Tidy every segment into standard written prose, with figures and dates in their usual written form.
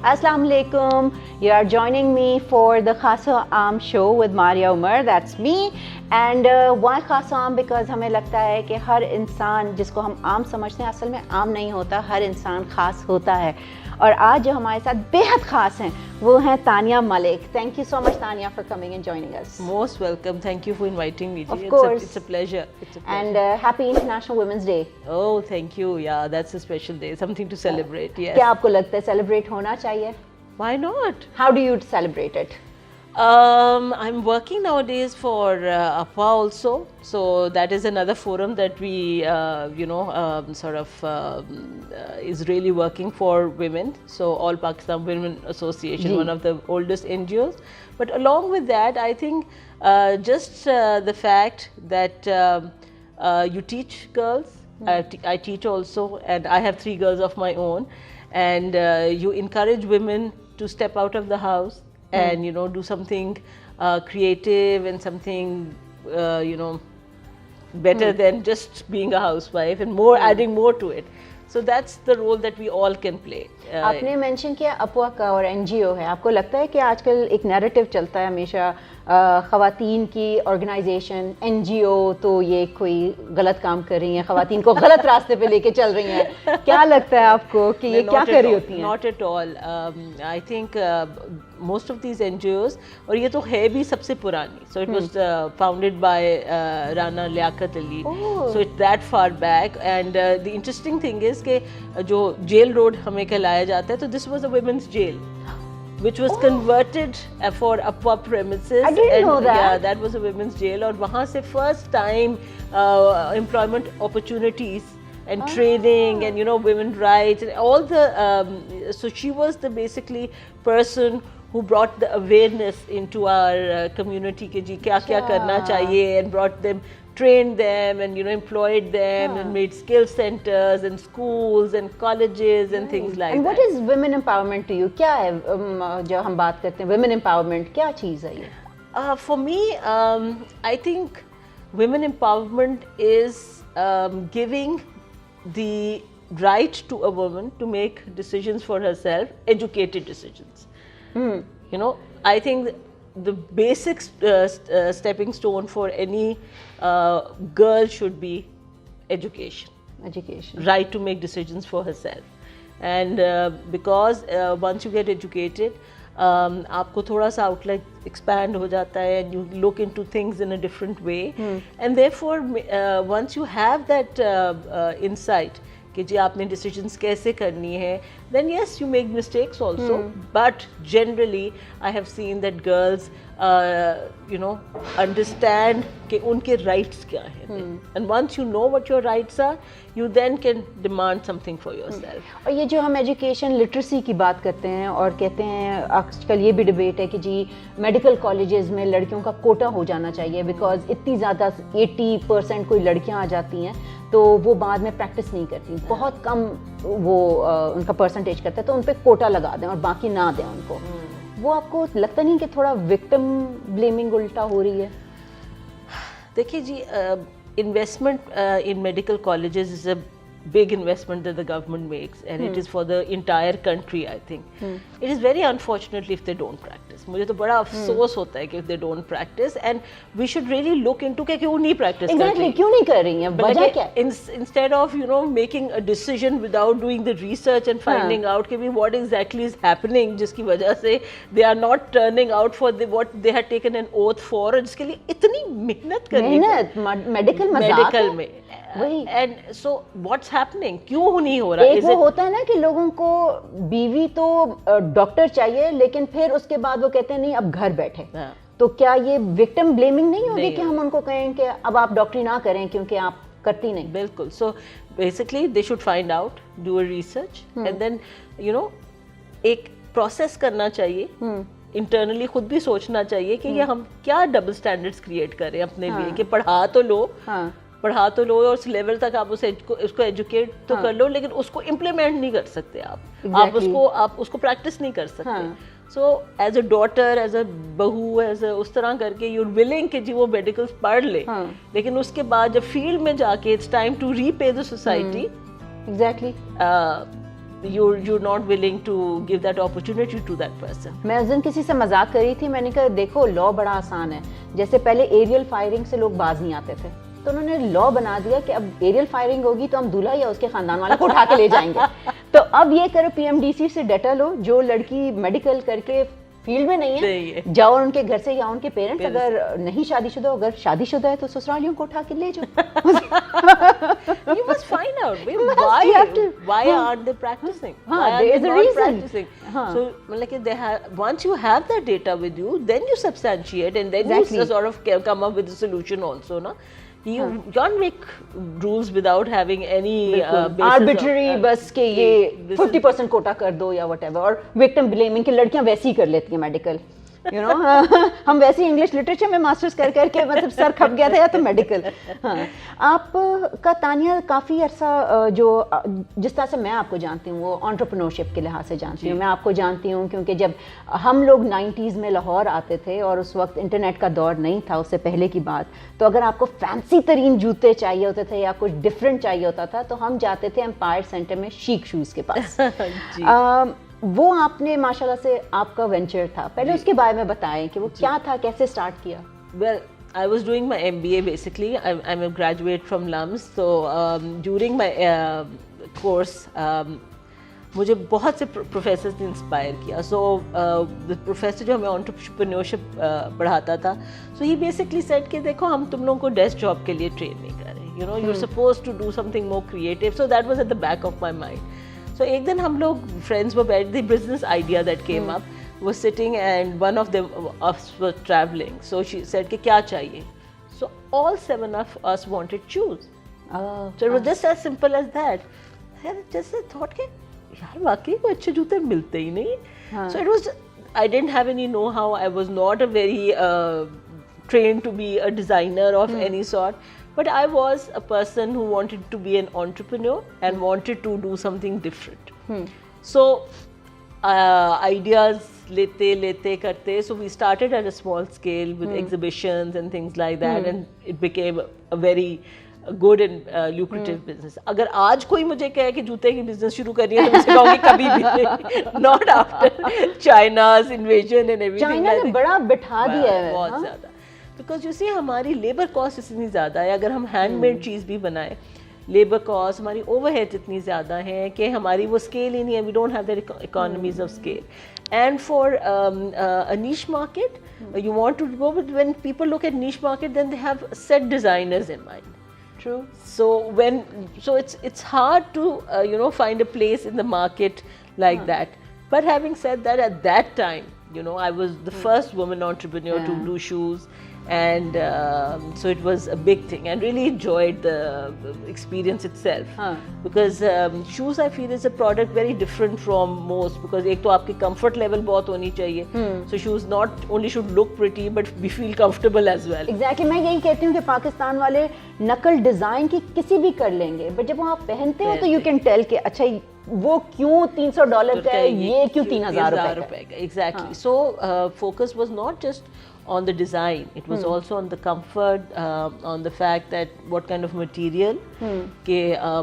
Assalamu alaikum. You are joining me for the Khaas-o-Aam Show with Maria Umar. That's me. And why Khaas-o-Aam? Because हमें लगता है कि हर इंसान जिसको हम आम समझते हैं असल में आम नहीं होता, हर इंसान खास होता है. और आज जो हमारे साथ बेहद खास हैं वो हैं Tania Malik. Thank you so much Tania for coming and joining us. Most welcome. Thank you for inviting me. Of course. It's a pleasure. And happy International Women's Day. Oh, thank you. Yeah, that's a special day. Something to celebrate. Yes. क्या आपको लगता है celebrate होना चाहिए? Why not? How do you celebrate it? I'm working nowadays for APA also, so that is another forum that we, is really working for women. So All Pakistan Women Association, one of the oldest NGOs. But along with that, I think just the fact that you teach girls, I teach also, and I have 3 girls of my own, and you encourage women to step out of the house and do something creative and something better than just being a housewife, and more adding more to it. So that's the role that we all can play. आपने mention किया अपुआ का और NGO है. आपको लगता है कि आजकल एक नैरेटिव चलता है हमेशा ख़वातीन की ऑर्गेनाइजेशन, एनजीओ तो ये कोई गलत काम कर रही हैं, ख़वातीन को गलत रास्ते पे लेके चल रही हैं. क्या लगता है आपको कि ये क्या कर रही होती हैं? Not at all. I think most of these NGOs, और ये तो है भी सबसे पुरानी. So it was founded by Rana Liaquat Ali. So it's that far back. And the interesting thing is कि जो जेल रोड हमें कहलाया जाता है, तो this was a women's jail, which was converted for APA premises. I didn't know that. Yeah, that was a women's jail. और वहाँ से first time employment opportunities and training and women rights and all the so she was the basically person who brought the awareness into our community कि जी क्या क्या करना चाहिए, and brought them, trained them, and employed them, and made skill centers and schools and colleges and things like and that. what is women empowerment to you? क्या है जब हम बात करते हैं women empowerment, क्या चीज़ है ये? For me, I think women empowerment is giving the right to a woman to make decisions for herself, educated decisions. I think the basic stepping stone for any girl should be education. Right to make decisions for herself. And because once you get educated, आपको थोड़ा सा outlook expand हो जाता है, and you look into things in a different way. And therefore, once you have that insight कि जी आपने decisions कैसे करनी है, then yes, you make mistakes also. But generally, I have seen that girls, understand कि उनके rights क्या हैं. And once you know what your rights are, you then can demand something for yourself. और ये जो हम एजुकेशन लिटरेसी की बात करते हैं और कहते हैं, आजकल ये भी डिबेट है कि जी मेडिकल कॉलेजेस में लड़कियों का कोटा हो जाना चाहिए, बिकॉज इतनी ज़्यादा 80% कोई लड़कियां आ जाती हैं तो वो बाद में प्रैक्टिस नहीं करती, बहुत कम वो उनका परसेंटेज करता है, तो उन पर कोटा लगा दें और बाकी ना दें उनको. वो आपको लगता नहीं कि थोड़ा विक्टिम ब्लेमिंग उल्टा हो रही है? देखिए जी, investment in medical colleges is a big investment that the government makes, and it is for the entire country, I think. It is very unfortunate if they don't practice. मुझे तो बड़ा अफसोस होता है कि if they don't practice, and we should really look into कि क्यों नहीं practice करती. Exactly, क्यों नहीं कर रही हैं, वजह क्या है? Instead of making a decision without doing the research and finding out कि what exactly is happening, जिसकी वजह से they are not turning out for what they had taken an oath for, और जिसके लिए इतनी मेहनत करनी मेहनत मेडिकल में. And so what's happening? क्यों नहीं हो रहा? एक वो होता है ना कि लोगों को बीवी तो डॉक्टर चाहिए, लेकिन फिर उसके बाद वो कहते हैं नहीं अब घर बैठे. तो क्या ये विक्टिम ब्लेमिंग नहीं होगी कि हम उनको कहें कि अब आप डॉक्टरी ना करें क्योंकि आप करती नहीं? बिल्कुल. So basically they should find out, do a research, and then एक प्रोसेस करना चाहिए. इंटरनली खुद भी सोचना चाहिए कि ये हम क्या डबल स्टैंडर्ड्स क्रिएट करें अपने लिए, कि पढ़ा तो लो और उस लेवल तक आप उसको एजुकेट तो कर लो, लेकिन उसको इम्प्लीमेंट नहीं कर सकते आप उसको प्रैक्टिस नहीं कर सकते. So as a daughter, as a बहू, एज उस तरह करके यू आर विलिंग कि जी वो मेडिकल पढ़ ले, लेकिन उसके बाद जब फील्ड में जाके it's time to repay the society. Exactly. you're not willing to give that opportunity to that person. मैं उस दिन किसी से मजाक कर रही थी, मैंने कहा देखो लॉ बड़ा आसान है, जैसे पहले एरियल फायरिंग से लोग बाज नहीं आते थे, तो उन्होंने लॉ बना दिया कि अब एरियल फायरिंग होगी तो हम दूल्हा या उसके खानदान वाले को उठा के ले जाएंगे। तो अब ये करो, पीएमडीसी से डेटा लो, जो लड़की मेडिकल करके फील्ड में नहीं है जाओ उनके घर से, या उनके पेरेंट्स अगर नहीं शादीशुदा, अगर शादीशुदा है तो ससुरालियों को उठा के ले जाओ। You must find out why aren't they practicing? Why are they not practicing? So like they have, once you have that data with you, then you substantiate and then you sort of come up with a solution also, na? You can't make rules without having any arbitrary बस के ये 50% कोटा कर दो या whatever, और victim blaming कि लड़कियां वैसे ही कर लेती हैं मेडिकल, you know, हम वैसे इंग्लिश लिटरेचर में मास्टर्स कर करके मतलब सर खप गया था, या तो मेडिकल। हाँ, आपका तानिया काफ़ी अरसा जो जिस तरह से मैं आपको जानती हूँ वो एंटरप्रेन्योरशिप के लिहाज से जानती हूँ। मैं आपको जानती हूँ क्योंकि जब हम लोग 90s में लाहौर आते थे और उस वक्त इंटरनेट का दौर नहीं था, उससे पहले की बात, तो अगर आपको फैंसी तरीन जूते चाहिए होते थे या कुछ डिफरेंट चाहिए होता था तो हम जाते थे एम्पायर सेंटर में शीक शूज़ के पास। वो आपने माशाल्लाह से आपका वेंचर था, पहले उसके बारे में बताएं कि वो क्या था, कैसे स्टार्ट किया? Well, I was doing my MBA basically. I'm a graduate from LUMS. So during my course, मुझे बहुत से प्रोफेसर्स ने इंस्पायर किया. So the professor जो हमें entrepreneurship पढ़ाता था, so he basically said कि देखो हम तुम लोगों को डेस्क जॉब के लिए ट्रेन नहीं कर रहे. You know, you're supposed to do something more creative. So that was at the back of my mind. So एक दिन हम लोग friends were बैठ, the business idea that came up was sitting and one of them us were traveling. So she said कि क्या चाहिए? So all 7 of us wanted shoes. So it was just as simple as that. I just thought कि यार वाकई को अच्छे जूते मिलते ही नहीं. So it was, I didn't have any know-how. I was not a very trained to be a designer of any sort. But I was a person who wanted to be an entrepreneur and wanted to do something different. So ideas lete karte. So we started at a small scale with exhibitions and things like that, and it became a very good and lucrative business. अगर आज कोई मुझे कहे कि जूते की business शुरू करनी है तो मैं कहूँगी कभी भी नहीं. Not after China's invasion and everything. China ने बड़ा बिठा दिया है बहुत ज़्यादा. बिकॉज यू सी हमारी लेबर कॉस्ट इतनी ज़्यादा है. अगर हम हैंडमेड चीज़ भी बनाएं, लेबर कॉस्ट, हमारी ओवरहेड्स इतनी ज़्यादा हैं कि हमारी वो स्केल ही नहीं है. We don't have that economies of scale. And for a niche market you want to go with, when people look at niche market then they have set designers in mind. True. So it's hard to you know, find a place in the market like that. But having said that, at that time, you know, I was the first woman entrepreneur to do shoes. And so it was a big thing, and really enjoyed the experience itself. Because shoes I feel is a product very different from most, because एक तो आपकी comfort level बहुत होनी चाहिए. So shoes not only should look pretty but we feel comfortable as well. Exactly. मैं यही कहती हूँ कि पाकिस्तान वाले नकल डिजाइन की किसी भी कर लेंगे, but जब आप पहनते हो तो you can tell कि अच्छा वो क्यों $300 का है, ये क्यों $3000 का है. Exactly. So focus was not just on the design, it was also on the comfort, on the fact that what kind of material, कि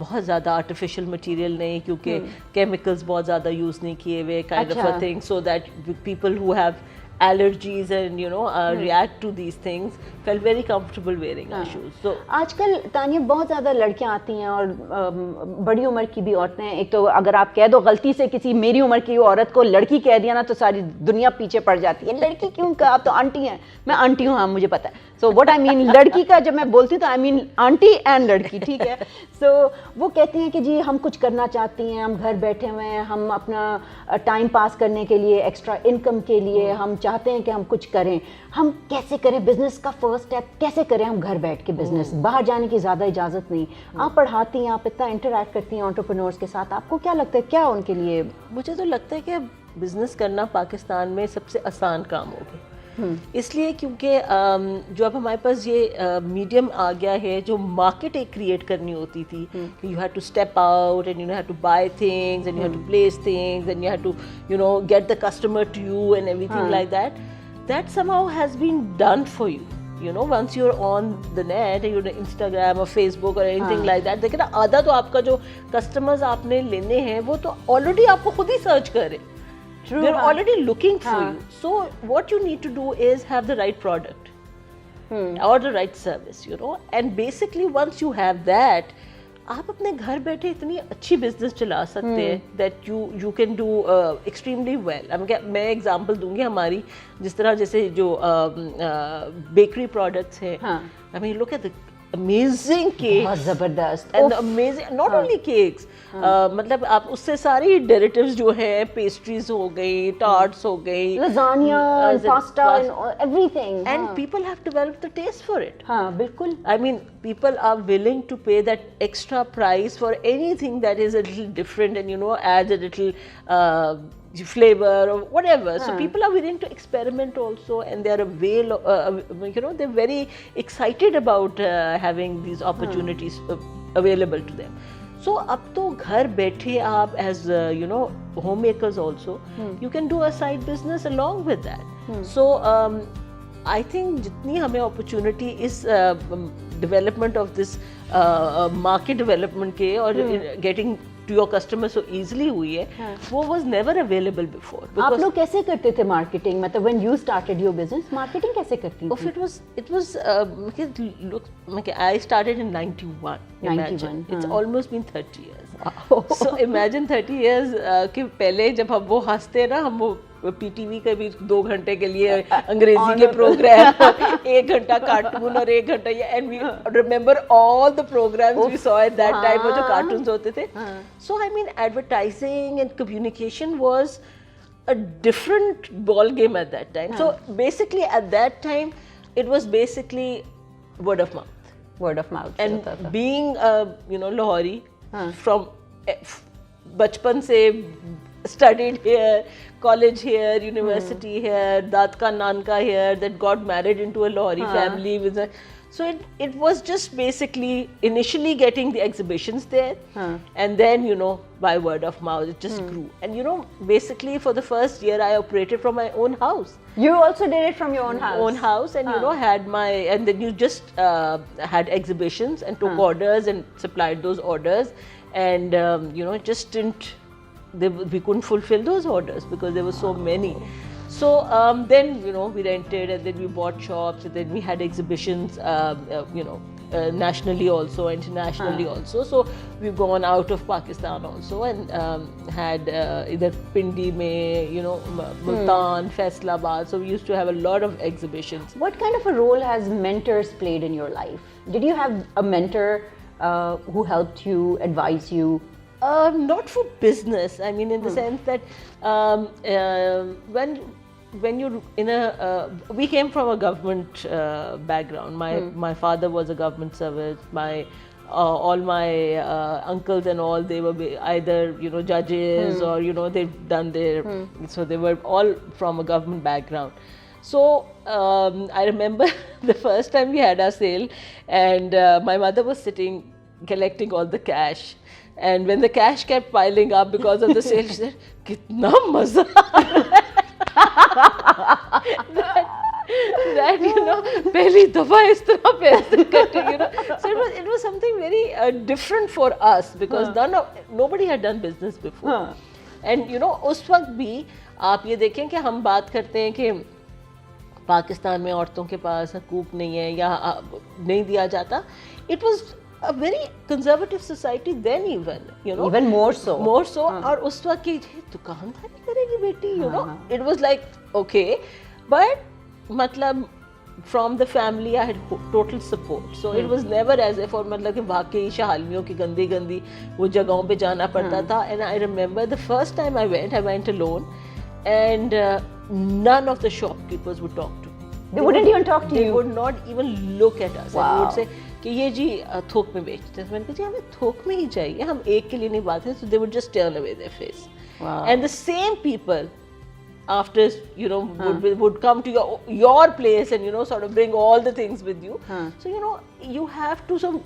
बहुत ज़्यादा artificial material नहीं, क्योंकि chemicals बहुत ज़्यादा use नहीं किए हुए, kind of a thing, so that people who have allergies and you know react to these things felt very comfortable wearing our shoes. So आजकल तानिया बहुत ज़्यादा लड़कियां आती हैं और बड़ी उम्र की भी औरतें. एक तो अगर आप कह दो गलती से किसी मेरी उम्र की औरत को लड़की कह दिया ना तो सारी दुनिया पीछे पड़ जाती है. लड़की क्यों कहा, आप तो आंटी हैं. मैं आंटी हूँ, हाँ मुझे पता है. सो व्हाट आई मीन, लड़की का जब मैं बोलती हूँ तो आई मीन आंटी एंड लड़की, ठीक है. सो वो कहती हैं कि जी हम कुछ करना चाहती हैं, हम घर बैठे हुए हैं, हम अपना टाइम पास करने के लिए, एक्स्ट्रा इनकम के लिए हम चाहते हैं कि हम कुछ करें. हम कैसे करें बिजनेस का फर्स्ट स्टेप, कैसे करें हम घर बैठ के बिजनेस, बाहर जाने की ज़्यादा इजाज़त नहीं. आप पढ़ाती हैं, आप इतना इंटरैक्ट करती हैं एंटरप्रेन्योर्स के साथ, आपको क्या लगता है क्या उनके लिए? मुझे तो लगता है कि बिजनेस करना पाकिस्तान में सबसे आसान काम हो गया. इसलिए क्योंकि जो अब हमारे पास ये मीडियम आ गया है, जो मार्केट एक क्रिएट करनी होती थी, you have to step out and you have to buy things and you have to place things and you have to you know get the customer to you and everything like that. That somehow has been done for you. you know, once you're on the net, you're on Instagram or Facebook or anything like that, देखिए ना आधा तो आपका जो customers आपने लेने हैं वो तो already आपको खुद ही search कर रहे हैं. They're already looking for you. So what you need to do is have the right product or the right service, you know. And basically once you have that, आप अपने घर बैठे इतनी अच्छी बिजनेस चला सकते हैं that you can do extremely well. मैं एग्जांपल दूंगी हमारी जिस तरह जैसे जो बेकरी प्रोडक्ट्स हैं. I mean look at the amazing cakes. बहुत ज़बरदस्त. And amazing, not only cakes. मतलब आप उससे सारी derivatives जो हैं, pastries हो गई, tarts हो गई, lasagna, pasta, and everything. And people have developed the taste for it. हाँ बिल्कुल. I mean, people are willing to pay that extra price for anything that is a little different and, you know, adds a little flavor or whatever. So people are willing to experiment also, and they are you know, they're very excited about having these opportunities available to them. So अब तो घर बैठे आप as you know, homemakers also, you can do a side business along with that. So I think जितनी हमें opportunity इस development of this market development के और getting to your customer so easly हुई है, वो was never available before. आप लोग कैसे करते थे marketing? मतलब when you started your business, marketing कैसे करती थी? It was look, I started in 91. 91. It's almost been 30 years. Wow. So imagine 30 years कि पहले जब हम वो हंसते ना, हम वो PTV के भी 2 घंटे के लिए अंग्रेजी के प्रोग्राम, 1 घंटा कार्टून और 1 घंटा ये, and we remember all the programs we saw at that time, वो जो cartoons होते थे. So I mean advertising and communication was a different ball game at that time. So basically at that time it was basically word of mouth. Word of mouth. And being you know, Lahori, from बचपन से studied here, college here, university here, Daat ka Naan ka here, that got married into a Lahori family with a, so it was just basically initially getting the exhibitions there, and then, you know, by word of mouth it just grew. And you know, basically for the first year I operated from my own house. You also did it from your own house? Own house, and you know, had my, and then you just had exhibitions and took orders and supplied those orders, and you know, it just didn't, we couldn't fulfill those orders because there were so many. So then, you know, we rented, and then we bought shops, and then we had exhibitions, you know, nationally also, internationally also. So we've gone out of Pakistan also, and had either Pindi mein, you know, Multan, Faisalabad. So we used to have a lot of exhibitions. What kind of a role has mentors played in your life? Did you have a mentor who helped you, advise you? Not for business. I mean, in the sense that when you're in a, we came from a government background. My father was a government servant. All my uncles and all, they were either, you know, judges or, you know, they've done their, so they were all from a government background. So I remember the first time we had our sale, and my mother was sitting collecting all the cash. And when the cash kept piling up because of the sale, she said, "Kitna maza!" that you know, pehli dafa is tarah paise kate, you know. So it was something very different for us because nobody had done business before. And you know, उस वक्त भी आप ये देखें कि हम बात करते हैं कि पाकिस्तान में औरतों के पास हकूक नहीं है या नहीं दिया जाता. It was a very conservative society then, you know, even more so. और उस वक्त की दुकानदारी करेगी बेटी, you know, it was like okay, but मतलब from the family I had total support. So it was never as if, और मतलब कि वाकई शाहलियों की गंदी वो जगहों पे जाना पड़ता था. And I remember the first time I went alone, and none of the shopkeepers would talk to me. They wouldn't even talk to you. They would not even look at us. Wow. And they would say कि ये जी थोक में बेचते हैं. मैंने कहा जी हमें थोक में ही चाहिए, हम एक के लिए नहीं बात है. So they would just turn away their face. Wow. And the same people after, you know, would come to your place and, you know, sort of bring all the things with you. So, you know, you have to,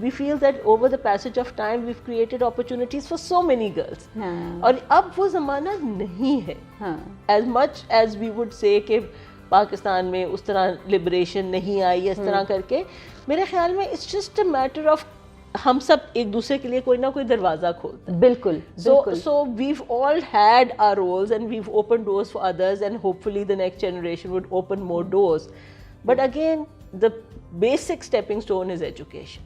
we feel that over the passage of time we've created opportunities for so many girls. और अब वो ज़माना नहीं है. As much as we would say कि पाकिस्तान में उस तरह लिबरेशन नहीं आई, इस तरह करके मेरे ख्याल में it's just a matter of हम सब एक दूसरे के लिए कोई ना कोई दरवाज़ा खोलते हैं. बिल्कुल. So we've all had our roles and we've opened doors for others, and hopefully the next generation would open more doors. But again, the basic stepping stone is education.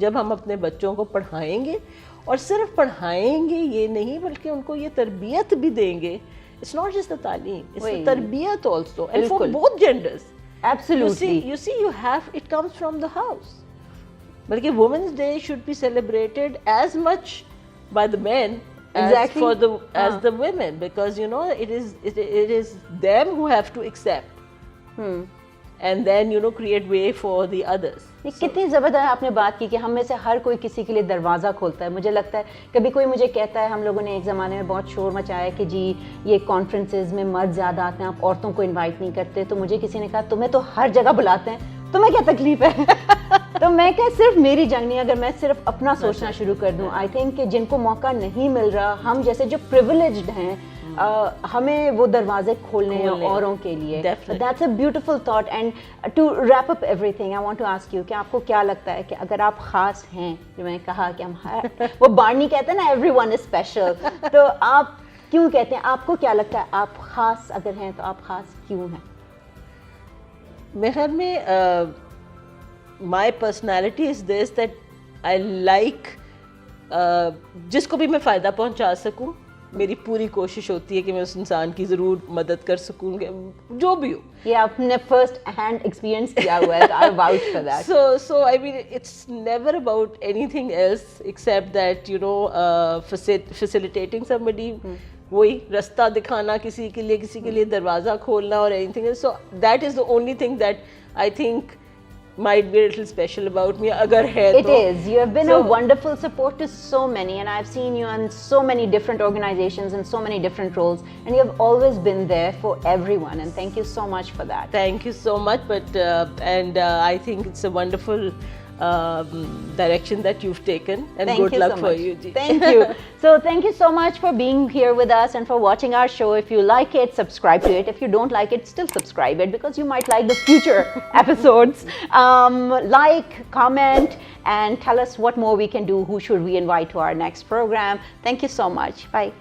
जब हम अपने बच्चों को पढ़ाएंगे, और सिर्फ पढ़ाएंगे ये नहीं बल्कि उनको ये तरबियत भी देंगे. It's not just the तालीम, it's the तरबियत also, and for both genders. Absolutely. You have, it comes from the house. बल्कि Women's Day should be celebrated as much by the men as for the the women, because you know it is them who have to accept, and then you know create way for the others. कितनी ज़बरदस्त आपने बात की कि हम में से हर कोई किसी के लिए दरवाज़ा खोलता है. मुझे लगता है कभी कोई मुझे कहता है, हम लोगों ने एक ज़माने में बहुत शोर मचाया कि जी ये कॉन्फ्रेंसेज में मर्द ज़्यादा आते हैं, आप औरतों को इनवाइट नहीं करते. तो मुझे किसी ने कहा तुम्हें तो हर जगह बुलाते हैं, तुम्हें क्या तकलीफ है? तो मैं क्या, सिर्फ मेरी जंग नहीं, अगर मैं सिर्फ अपना सोचना शुरू कर दूं, आई थिंक कि जिनको मौका नहीं मिल रहा, हम जैसे जो प्रिविलेज्ड हैं, हमें वो दरवाजे खोलने हैं औरों के लिए. That's a beautiful thought. And to wrap up everything, I want to ask you कि आपको क्या लगता है कि अगर आप खास हैं, जो मैंने कहा कि हम वो बार्नी कहते हैं ना, एवरीवन इज स्पेशल, तो आप क्यों कहते हैं? आपको क्या लगता है आप खास अगर हैं तो आप खास क्यों हैं? मेरे ख्याल में my personality is this, that I like जिसको भी मैं फ़ायदा पहुंचा सकूं, मेरी पूरी कोशिश होती है कि मैं उस इंसान की ज़रूर मदद कर सकूं, जो भी हो. ये आपने फर्स्ट हैंड एक्सपीरियंस किया हुआ है, I vouch for that. So I mean it's never about anything else except that you know facilitating somebody. वही रास्ता दिखाना किसी के लिए दरवाज़ा खोलना और anything else. So that is the only thing that I think might be a little special about me. Agar hai it to. Is. You have been a wonderful support to so many, and I've seen you on so many different organizations and so many different roles, and you have always been there for everyone. And thank you so much for that. Thank you so much. But I think it's a wonderful direction that you've taken, and good luck for you. Thank you. So thank you so much for being here with us and for watching our show. If you like it, subscribe to it. If you don't like it, still subscribe it, because you might like the future episodes. Like, comment, and tell us what more we can do. Who should we invite to our next program? Thank you so much. Bye.